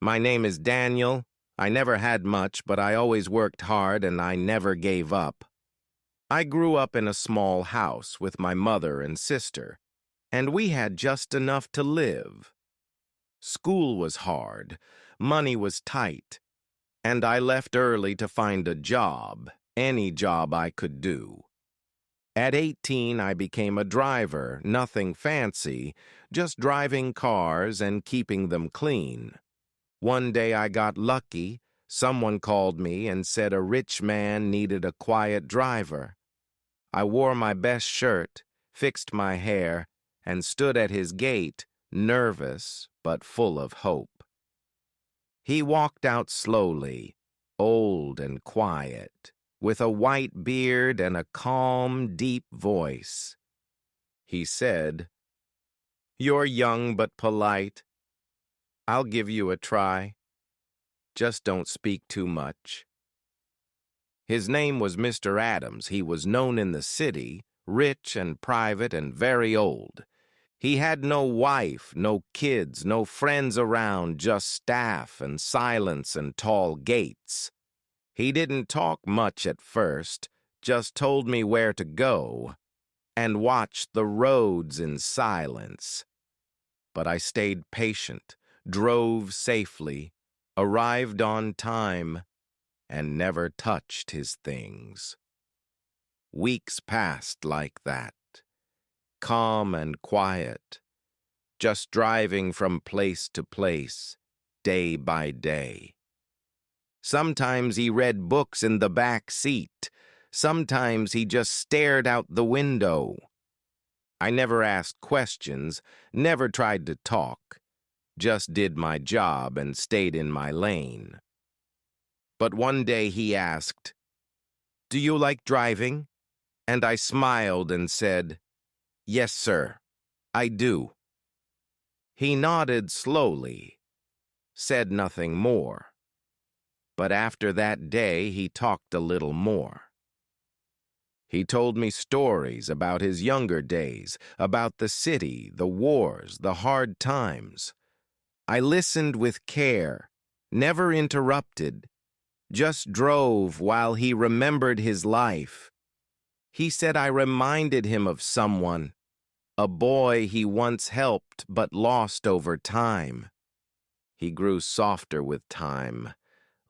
My name is Daniel. I never had much, but I always worked hard and I never gave up. I grew up in a small house with my mother and sister, and we had just enough to live. School was hard, money was tight, and I left early to find a job, any job I could do. At 18, I became a driver, nothing fancy, just driving cars and keeping them clean. One day I got lucky. Someone called me and said a rich man needed a quiet driver. I wore my best shirt, fixed my hair, and stood at his gate, nervous but full of hope. He walked out slowly, old and quiet, with a white beard and a calm, deep voice. He said, "You're young but polite. I'll give you a try. Just don't speak too much." His name was Mr. Adams. He was known in the city, rich and private and very old. He had no wife, no kids, no friends around, just staff and silence and tall gates. He didn't talk much at first, just told me where to go, and watched the roads in silence. But I stayed patient, drove safely, arrived on time, and never touched his things. Weeks passed like that, calm and quiet, just driving from place to place, day by day. Sometimes he read books in the back seat. Sometimes he just stared out the window. I never asked questions, never tried to talk, just did my job and stayed in my lane. But one day he asked, "Do you like driving?" And I smiled and said, "Yes, sir, I do." He nodded slowly, said nothing more. But after that day, he talked a little more. He told me stories about his younger days, about the city, the wars, the hard times. I listened with care, never interrupted, just drove while he remembered his life. He said I reminded him of someone, a boy he once helped but lost over time. He grew softer with time,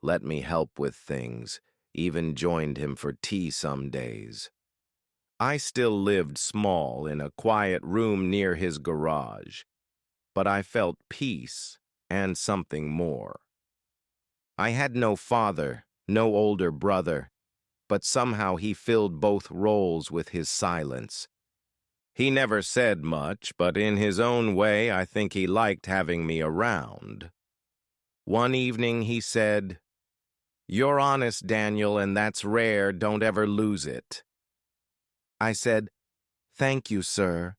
let me help with things, even joined him for tea some days. I still lived small in a quiet room near his garage, but I felt peace and something more. I had no father, no older brother, but somehow he filled both roles with his silence. He never said much, but in his own way I think he liked having me around. One evening he said, "You're honest, Daniel, and that's rare. Don't ever lose it." I said, "Thank you, sir,"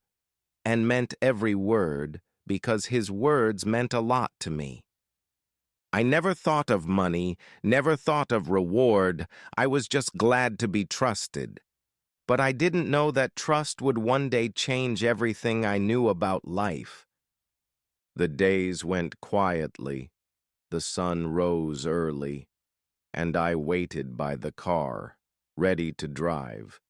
and meant every word, because his words meant a lot to me. I never thought of money, never thought of reward. I was just glad to be trusted. But I didn't know that trust would one day change everything I knew about life. The days went quietly, the sun rose early, and I waited by the car, ready to drive.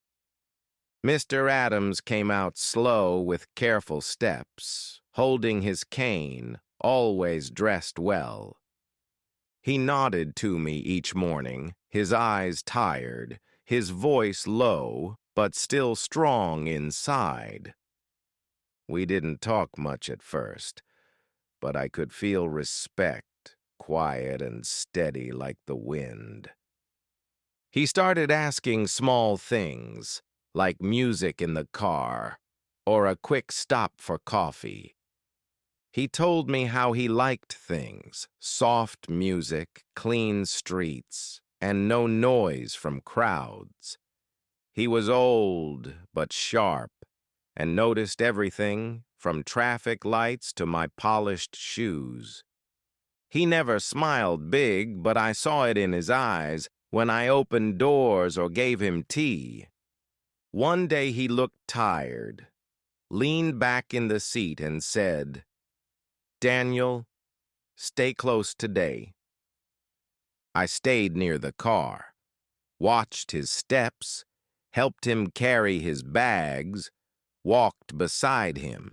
Mr. Adams came out slow with careful steps, holding his cane, always dressed well. He nodded to me each morning, his eyes tired, his voice low, but still strong inside. We didn't talk much at first, but I could feel respect, quiet and steady like the wind. He started asking small things, like music in the car, or a quick stop for coffee. He told me how he liked things, soft music, clean streets, and no noise from crowds. He was old but sharp, and noticed everything from traffic lights to my polished shoes. He never smiled big, but I saw it in his eyes when I opened doors or gave him tea. One day he looked tired, leaned back in the seat and said, "Daniel, Stay close today. I stayed near the car, watched his steps, helped him carry his bags, walked beside him.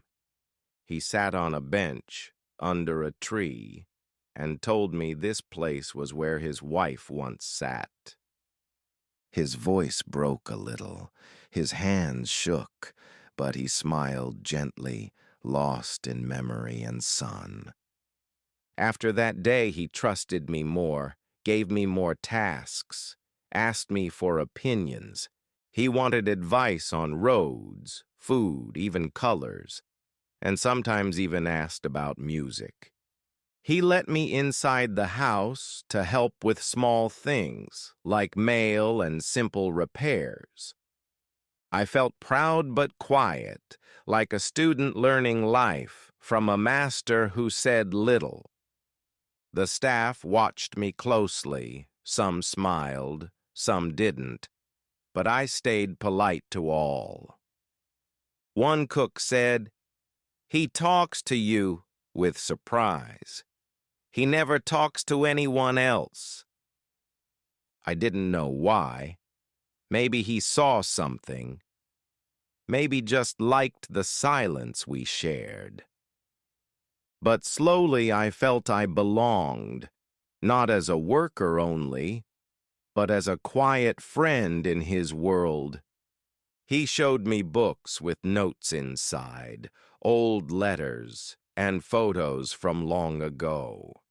He sat on a bench under a tree and told me this place was where his wife once sat. His voice broke a little, his hands shook, but he smiled gently, lost in memory and sun. After that day, he trusted me more, gave me more tasks, asked me for opinions. He wanted advice on roads, food, even colors, and sometimes even asked about music. He let me inside the house to help with small things, like mail and simple repairs. I felt proud but quiet, like a student learning life from a master who said little. The staff watched me closely. Some smiled, some didn't, but I stayed polite to all. One cook said, "He talks to you," with surprise. "He never talks to anyone else." I didn't know why. Maybe he saw something. Maybe just liked the silence we shared. But slowly I felt I belonged, not as a worker only, but as a quiet friend in his world. He showed me books with notes inside, old letters, and photos from long ago.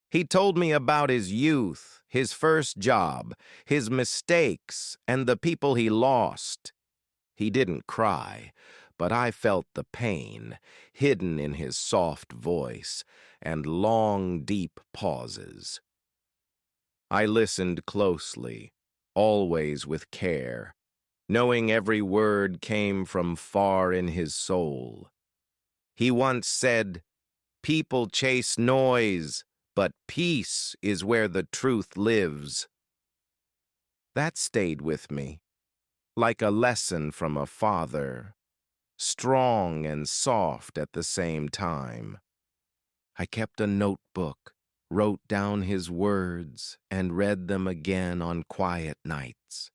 He told me about his youth, his first job, his mistakes, and the people he lost. He didn't cry, but I felt the pain, hidden in his soft voice, and long, deep pauses. I listened closely, always with care, knowing every word came from far in his soul. He once said, "People chase noise, but peace is where the truth lives." That stayed with me, like a lesson from a father, strong and soft at the same time. I kept a notebook, wrote down his words, and read them again on quiet nights.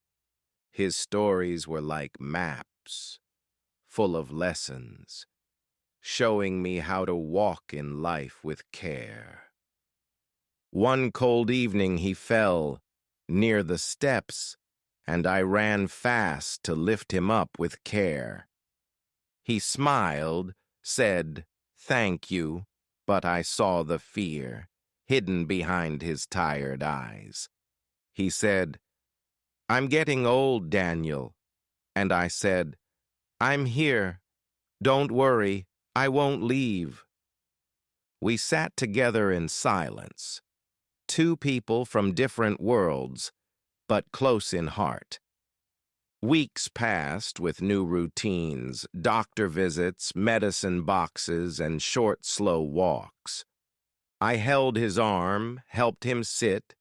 His stories were like maps, full of lessons, showing me how to walk in life with care. One cold evening he fell near the steps, and I ran fast to lift him up with care. He smiled, said, "Thank you," but I saw the fear hidden behind his tired eyes. He said, "I'm getting old, Daniel." And I said, "I'm here. Don't worry, I won't leave." We sat together in silence, two people from different worlds, but close in heart. Weeks passed with new routines, doctor visits, medicine boxes, and short, slow walks. I held his arm, helped him sit,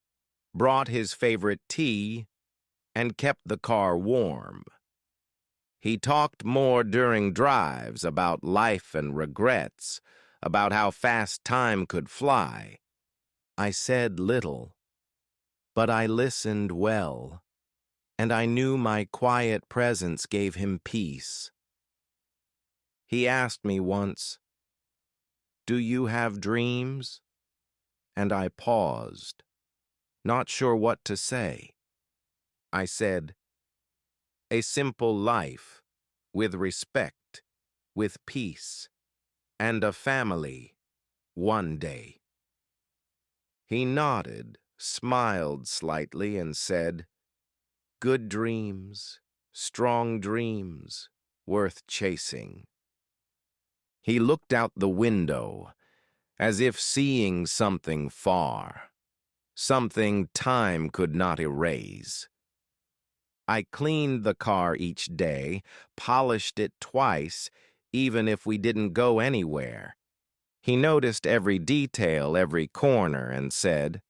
brought his favorite tea, and kept the car warm. He talked more during drives about life and regrets, about how fast time could fly. I said little, but I listened well, and I knew my quiet presence gave him peace. He asked me once, "Do you have dreams?" And I paused, not sure what to say. I said, "A simple life, with respect, with peace, and a family, one day." He nodded, smiled slightly, and said, "Good dreams, strong dreams, worth chasing." He looked out the window, as if seeing something far, something time could not erase. I cleaned the car each day, polished it twice, even if we didn't go anywhere. He noticed every detail, every corner, and said,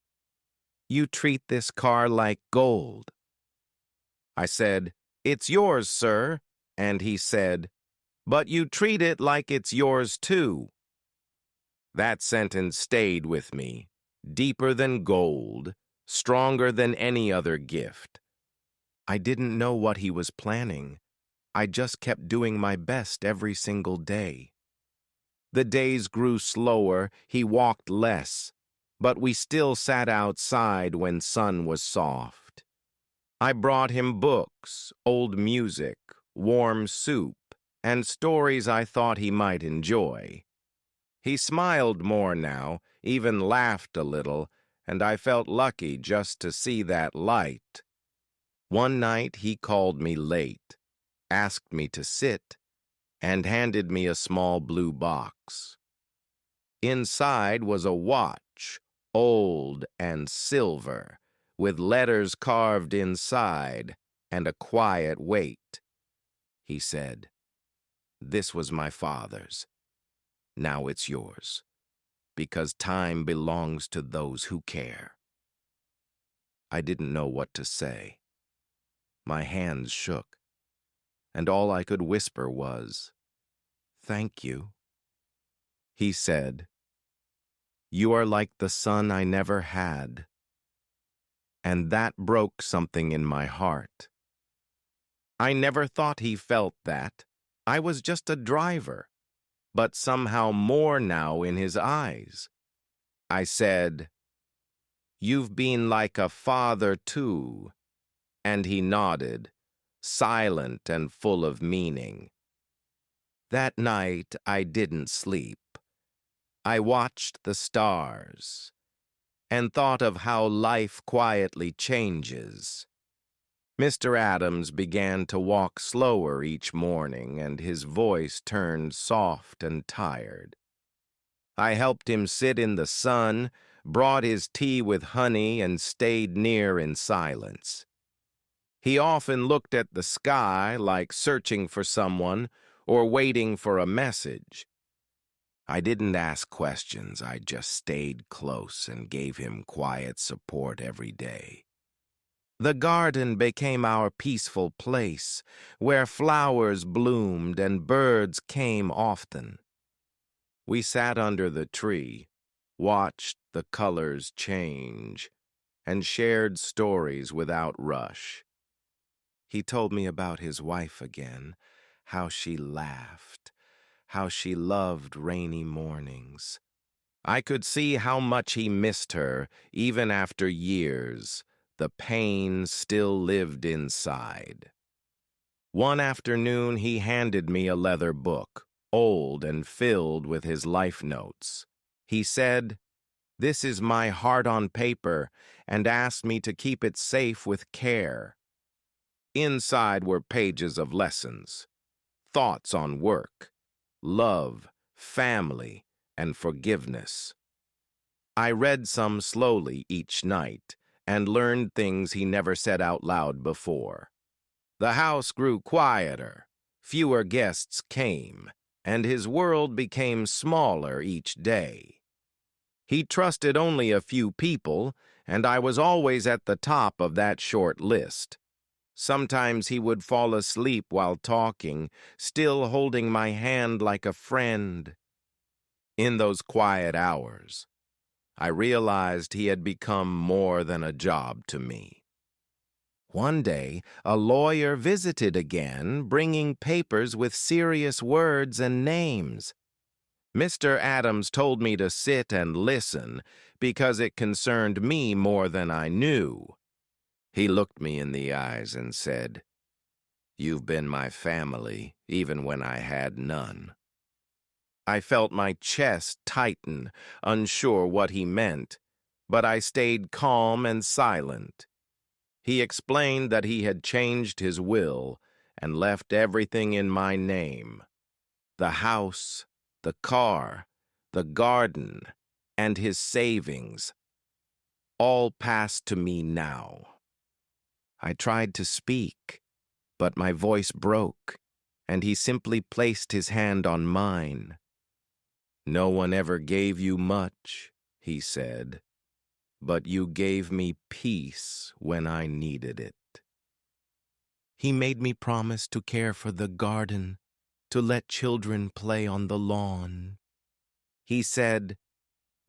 "You treat this car like gold." I said, "It's yours, sir." And he said, "But you treat it like it's yours too." That sentence stayed with me, deeper than gold, stronger than any other gift. I didn't know what he was planning. I just kept doing my best every single day. The days grew slower, he walked less, but we still sat outside when sun was soft. I brought him books, old music, warm soup, and stories I thought he might enjoy. He smiled more now, even laughed a little, and I felt lucky just to see that light. One night he called me late, asked me to sit, and handed me a small blue box. Inside was a watch, old and silver, with letters carved inside and a quiet weight. He said, "This was my father's. Now it's yours, because time belongs to those who care." I didn't know what to say. My hands shook, and all I could whisper was, "Thank you." He said, "You are like the son I never had." And that broke something in my heart. I never thought he felt that. I was just a driver, but somehow more now in his eyes. I said, "You've been like a father too." And he nodded, silent and full of meaning. That night I didn't sleep. I watched the stars and thought of how life quietly changes. Mr. Adams began to walk slower each morning, and his voice turned soft and tired. I helped him sit in the sun, brought his tea with honey, and stayed near in silence. He often looked at the sky like searching for someone or waiting for a message. I didn't ask questions, I just stayed close and gave him quiet support every day. The garden became our peaceful place, where flowers bloomed and birds came often. We sat under the tree, watched the colors change, and shared stories without rush. He told me about his wife again, how she laughed, how she loved rainy mornings. I could see how much he missed her, even after years. The pain still lived inside. One afternoon, he handed me a leather book, old and filled with his life notes. He said, "This is my heart on paper," and asked me to keep it safe with care. Inside were pages of lessons, thoughts on work, love, family, and forgiveness. I read some slowly each night and learned things he never said out loud before. The house grew quieter, fewer guests came, and his world became smaller each day. He trusted only a few people, and I was always at the top of that short list. Sometimes he would fall asleep while talking, still holding my hand like a friend. In those quiet hours, I realized he had become more than a job to me. One day, a lawyer visited again, bringing papers with serious words and names. Mr. Adams told me to sit and listen because it concerned me more than I knew. He looked me in the eyes and said, "You've been my family, even when I had none." I felt my chest tighten, unsure what he meant, but I stayed calm and silent. He explained that he had changed his will and left everything in my name: the house, the car, the garden, and his savings. All passed to me now. I tried to speak, but my voice broke, and he simply placed his hand on mine. "No one ever gave you much," he said, "but you gave me peace when I needed it." He made me promise to care for the garden, to let children play on the lawn. He said,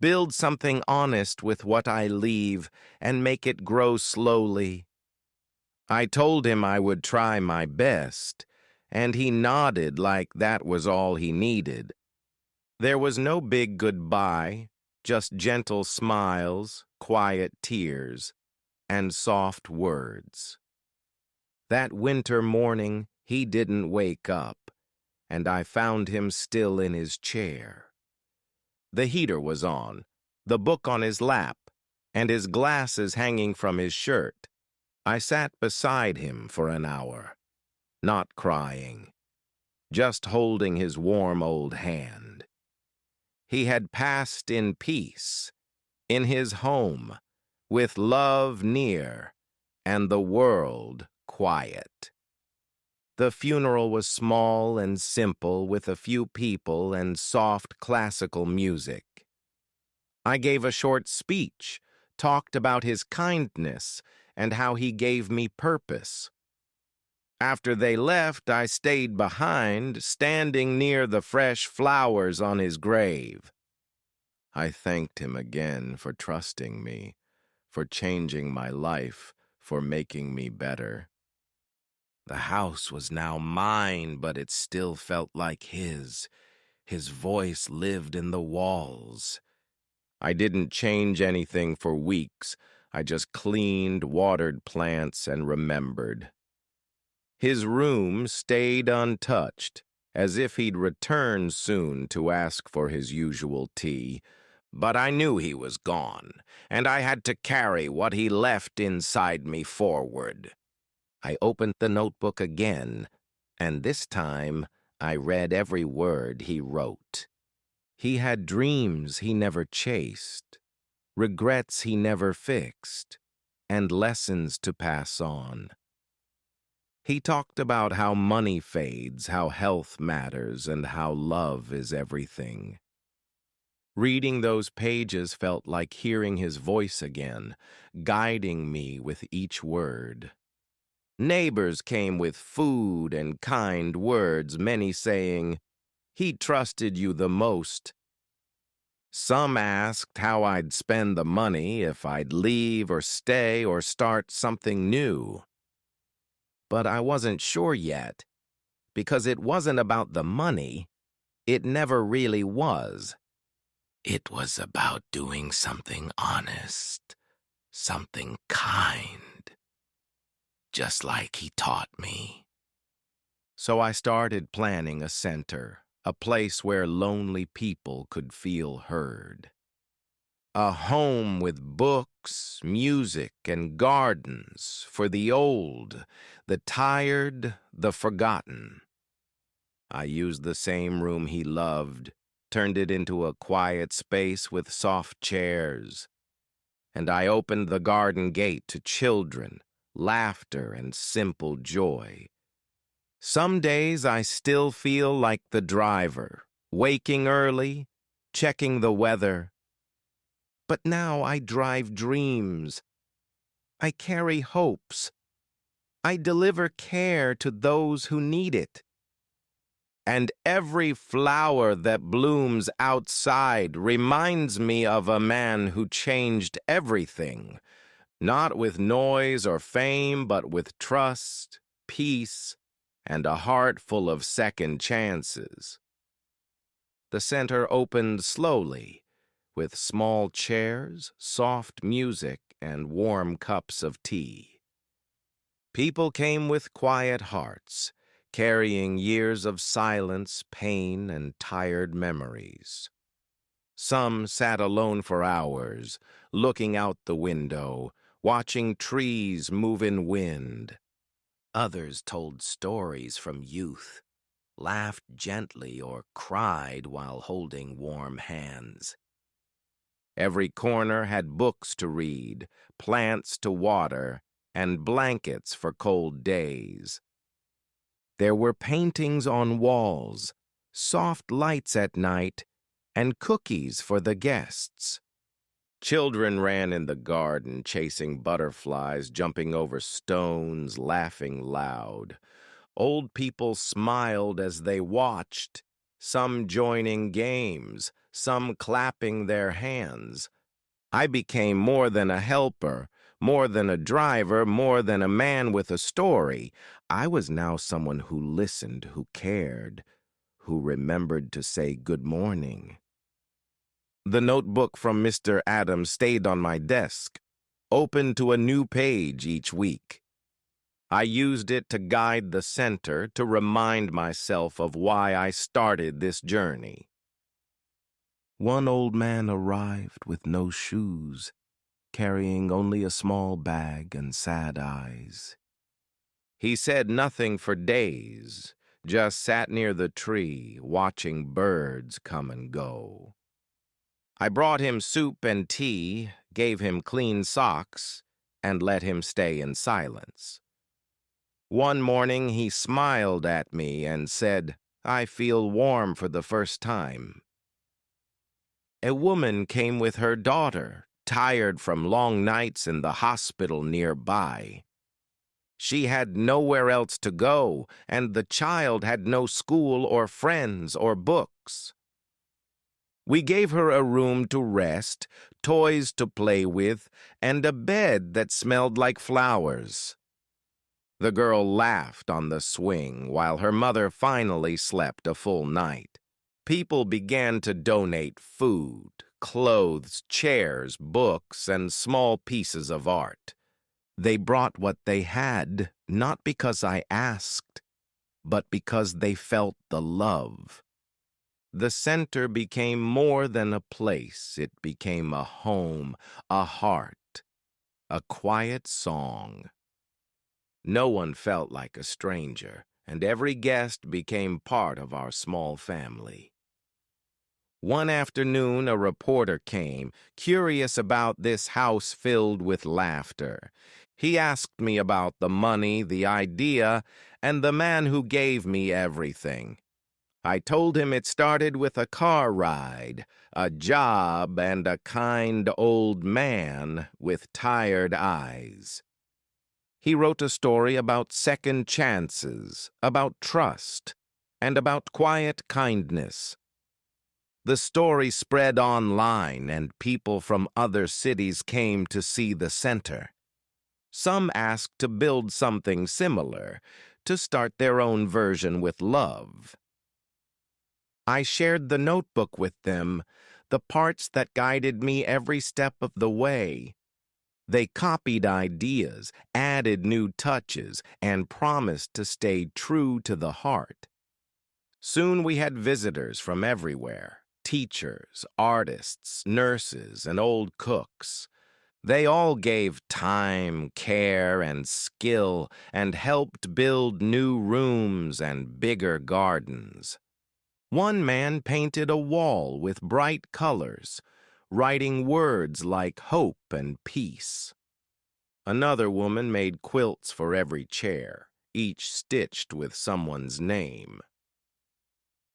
Build something honest with what I leave and make it grow slowly. I told him I would try my best, and he nodded like that was all he needed. There was no big goodbye, just gentle smiles, quiet tears, and soft words. That winter morning, he didn't wake up, and I found him still in his chair. The heater was on, the book on his lap, and his glasses hanging from his shirt. I sat beside him for an hour, not crying, just holding his warm old hand. He had passed in peace, in his home, with love near, and the world quiet. The funeral was small and simple, with a few people and soft classical music. I gave a short speech, talked about his kindness and how he gave me purpose. After they left, I stayed behind, standing near the fresh flowers on his grave. I thanked him again for trusting me, for changing my life, for making me better. The house was now mine, but it still felt like his. His voice lived in the walls. I didn't change anything for weeks. I just cleaned, watered plants, and remembered. His room stayed untouched, as if he'd return soon to ask for his usual tea. But I knew he was gone, and I had to carry what he left inside me forward. I opened the notebook again, and this time I read every word he wrote. He had dreams he never chased, regrets he never fixed, and lessons to pass on. He talked about how money fades, how health matters, and how love is everything. Reading those pages felt like hearing his voice again, guiding me with each word. Neighbors came with food and kind words, many saying, "He trusted you the most." Some asked how I'd spend the money, if I'd leave or stay or start something new. But I wasn't sure yet, because it wasn't about the money. It never really was. It was about doing something honest, something kind, just like he taught me. So I started planning a center, a place where lonely people could feel heard. A home with books, music, and gardens for the old, the tired, the forgotten. I used the same room he loved, turned it into a quiet space with soft chairs, and I opened the garden gate to children, laughter, and simple joy. Some days I still feel like the driver, waking early, checking the weather. But now I drive dreams. I carry hopes. I deliver care to those who need it. And every flower that blooms outside reminds me of a man who changed everything, not with noise or fame, but with trust, peace, and a heart full of second chances. The center opened slowly, with small chairs, soft music, and warm cups of tea. People came with quiet hearts, carrying years of silence, pain, and tired memories. Some sat alone for hours, looking out the window, watching trees move in wind. Others told stories from youth, laughed gently, or cried while holding warm hands. Every corner had books to read, plants to water, and blankets for cold days. There were paintings on walls, soft lights at night, and cookies for the guests. Children ran in the garden, chasing butterflies, jumping over stones, laughing loud. Old people smiled as they watched, some joining games, some clapping their hands. I became more than a helper, more than a driver, more than a man with a story. I was now someone who listened, who cared, who remembered to say good morning. The notebook from Mr. Adams stayed on my desk, open to a new page each week. I used it to guide the center, to remind myself of why I started this journey. One old man arrived with no shoes, carrying only a small bag and sad eyes. He said nothing for days, just sat near the tree, watching birds come and go. I brought him soup and tea, gave him clean socks, and let him stay in silence. One morning he smiled at me and said, "I feel warm for the first time." A woman came with her daughter, tired from long nights in the hospital nearby. She had nowhere else to go, and the child had no school or friends or books. We gave her a room to rest, toys to play with, and a bed that smelled like flowers. The girl laughed on the swing while her mother finally slept a full night. People began to donate food, clothes, chairs, books, and small pieces of art. They brought what they had, not because I asked, but because they felt the love. The center became more than a place. It became a home, a heart, a quiet song. No one felt like a stranger, and every guest became part of our small family. One afternoon, a reporter came, curious about this house filled with laughter. He asked me about the money, the idea, and the man who gave me everything. I told him it started with a car ride, a job, and a kind old man with tired eyes. He wrote a story about second chances, about trust, and about quiet kindness. The story spread online, and people from other cities came to see the center. Some asked to build something similar, to start their own version with love. I shared the notebook with them, the parts that guided me every step of the way. They copied ideas, added new touches, and promised to stay true to the heart. Soon we had visitors from everywhere, teachers, artists, nurses, and old cooks. They all gave time, care, and skill, and helped build new rooms and bigger gardens. One man painted a wall with bright colors, writing words like hope and peace. Another woman made quilts for every chair, each stitched with someone's name.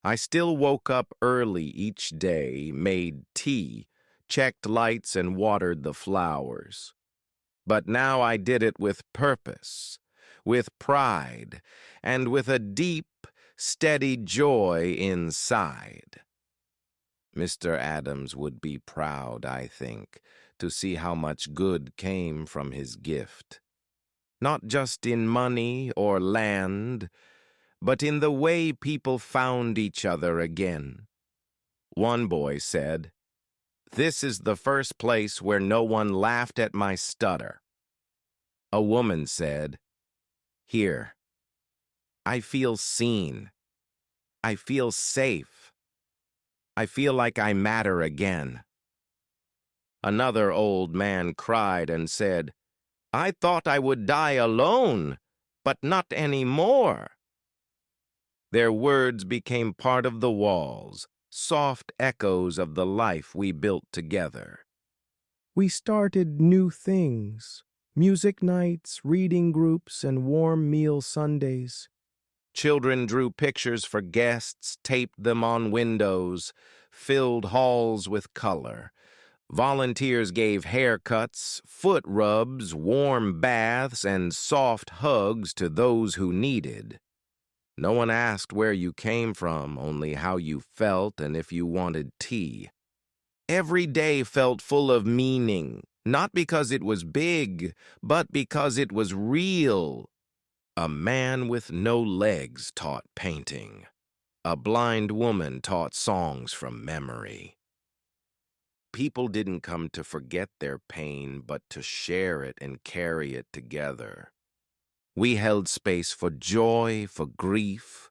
I still woke up early each day, made tea, checked lights, and watered the flowers. But now I did it with purpose, with pride, and with a deep, steady joy inside. Mr. Adams would be proud, I think, to see how much good came from his gift. Not just in money or land, but in the way people found each other again. One boy said, "This is the first place where no one laughed at my stutter." A woman said, "Here, I feel seen. I feel safe. I feel like I matter again." Another old man cried and said, "I thought I would die alone, but not anymore." Their words became part of the walls, soft echoes of the life we built together. We started new things, music nights, reading groups, and warm meal Sundays. Children drew pictures for guests, taped them on windows, filled halls with color. Volunteers gave haircuts, foot rubs, warm baths, and soft hugs to those who needed. No one asked where you came from, only how you felt and if you wanted tea. Every day felt full of meaning, not because it was big, but because it was real. A man with no legs taught painting. A blind woman taught songs from memory. People didn't come to forget their pain, but to share it and carry it together. We held space for joy, for grief,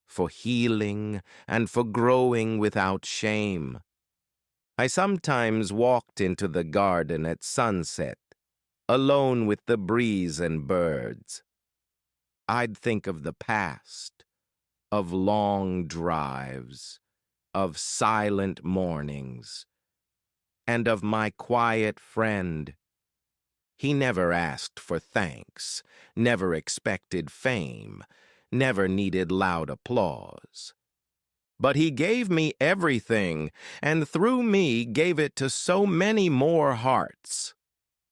for healing, and for growing without shame. I sometimes walked into the garden at sunset, alone with the breeze and birds. I'd think of the past, of long drives, of silent mornings, and of my quiet friend. He never asked for thanks, never expected fame, never needed loud applause. But he gave me everything, and through me gave it to so many more hearts.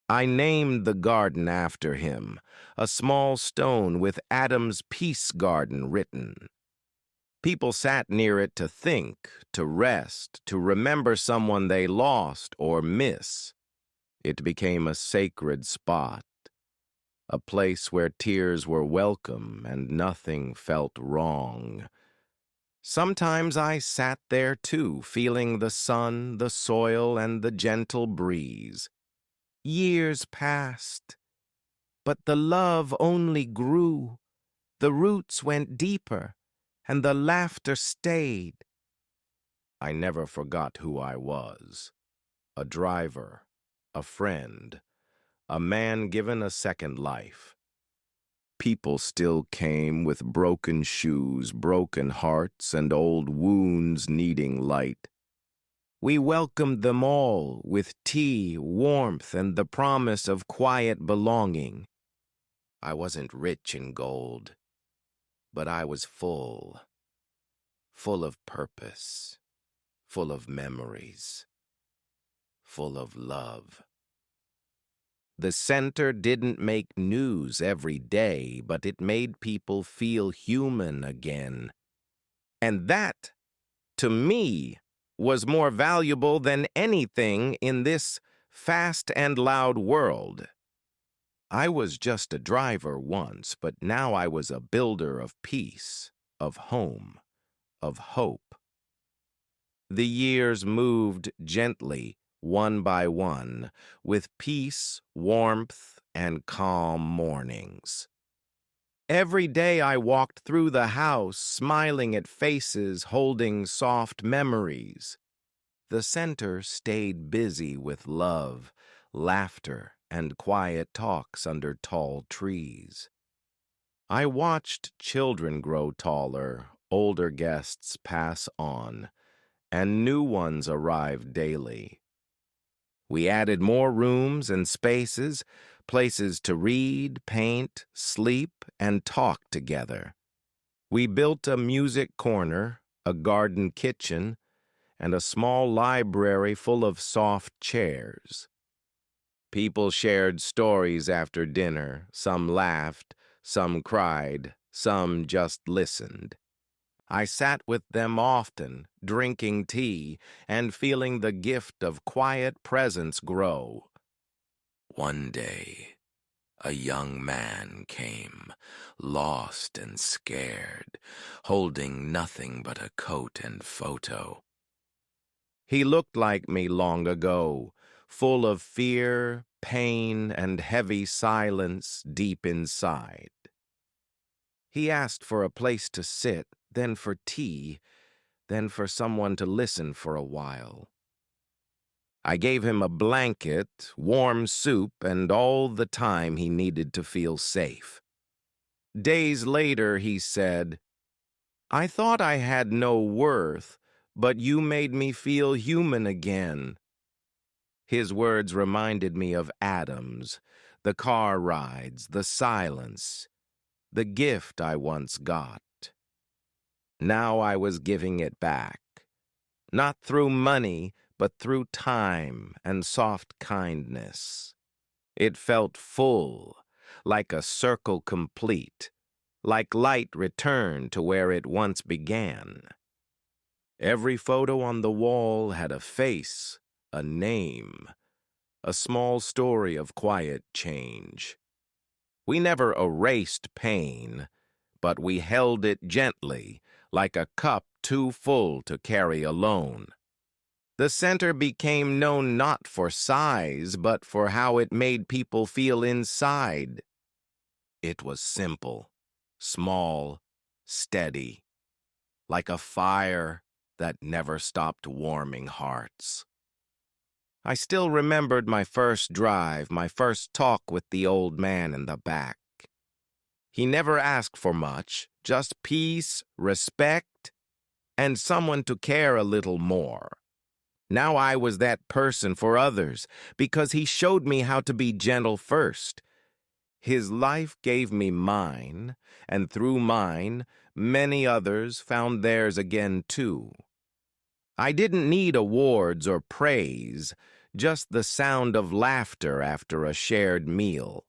I named the garden after him, a small stone with Adam's Peace Garden written. People sat near it to think, to rest, to remember someone they lost or miss. It became a sacred spot, a place where tears were welcome and nothing felt wrong. Sometimes I sat there too, feeling the sun, the soil, and the gentle breeze. Years passed, but the love only grew. The roots went deeper, and the laughter stayed. I never forgot who I was. A driver, a friend, a man given a second life. People still came with broken shoes, broken hearts, and old wounds needing light. We welcomed them all with tea, warmth, and the promise of quiet belonging. I wasn't rich in gold, but I was full of purpose, full of memories, full of love. The center didn't make news every day, but it made people feel human again. And that, to me, was more valuable than anything in this fast and loud world. I was just a driver once, but now I was a builder of peace, of home, of hope. The years moved gently, one by one, with peace, warmth, and calm mornings. Every day I walked through the house, smiling at faces, holding soft memories. The center stayed busy with love, laughter, and quiet talks under tall trees. I watched children grow taller, older guests pass on, and new ones arrived daily. We added more rooms and spaces, places to read, paint, sleep, and talk together. We built a music corner, a garden kitchen, and a small library full of soft chairs. People shared stories after dinner. Some laughed, some cried, some just listened. I sat with them often, drinking tea and feeling the gift of quiet presence grow. One day, a young man came, lost and scared, holding nothing but a coat and photo. He looked like me long ago, full of fear, pain, and heavy silence deep inside. He asked for a place to sit, then for tea, then for someone to listen for a while. I gave him a blanket, warm soup, and all the time he needed to feel safe. Days later, he said, "I thought I had no worth, but you made me feel human again." His words reminded me of Adam's, the car rides, the silence, the gift I once got. Now I was giving it back, not through money, but through time and soft kindness. It felt full, like a circle complete, like light returned to where it once began. Every photo on the wall had a face, a name, a small story of quiet change. We never erased pain, but we held it gently, like a cup too full to carry alone. The center became known not for size, but for how it made people feel inside. It was simple, small, steady, like a fire that never stopped warming hearts. I still remembered my first drive, my first talk with the old man in the back. He never asked for much, just peace, respect, and someone to care a little more. Now I was that person for others, because he showed me how to be gentle first. His life gave me mine, and through mine, many others found theirs again too. I didn't need awards or praise, just the sound of laughter after a shared meal.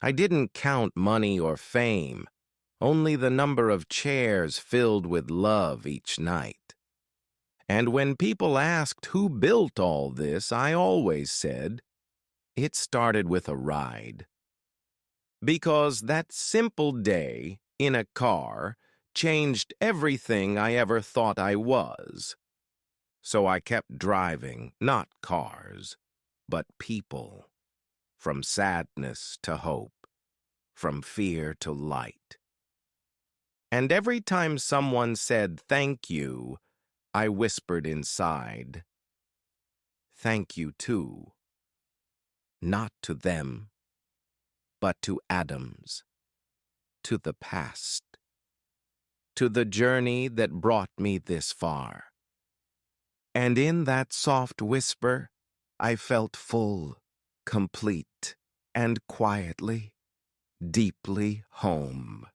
I didn't count money or fame, only the number of chairs filled with love each night. And when people asked who built all this, I always said, it started with a ride. Because that simple day, in a car, changed everything I ever thought I was. So I kept driving, not cars, but people. From sadness to hope, from fear to light. And every time someone said thank you, I whispered inside, thank you too. Not to them, but to Adams, to the past, to the journey that brought me this far. And in that soft whisper, I felt full, complete, and quietly, deeply home.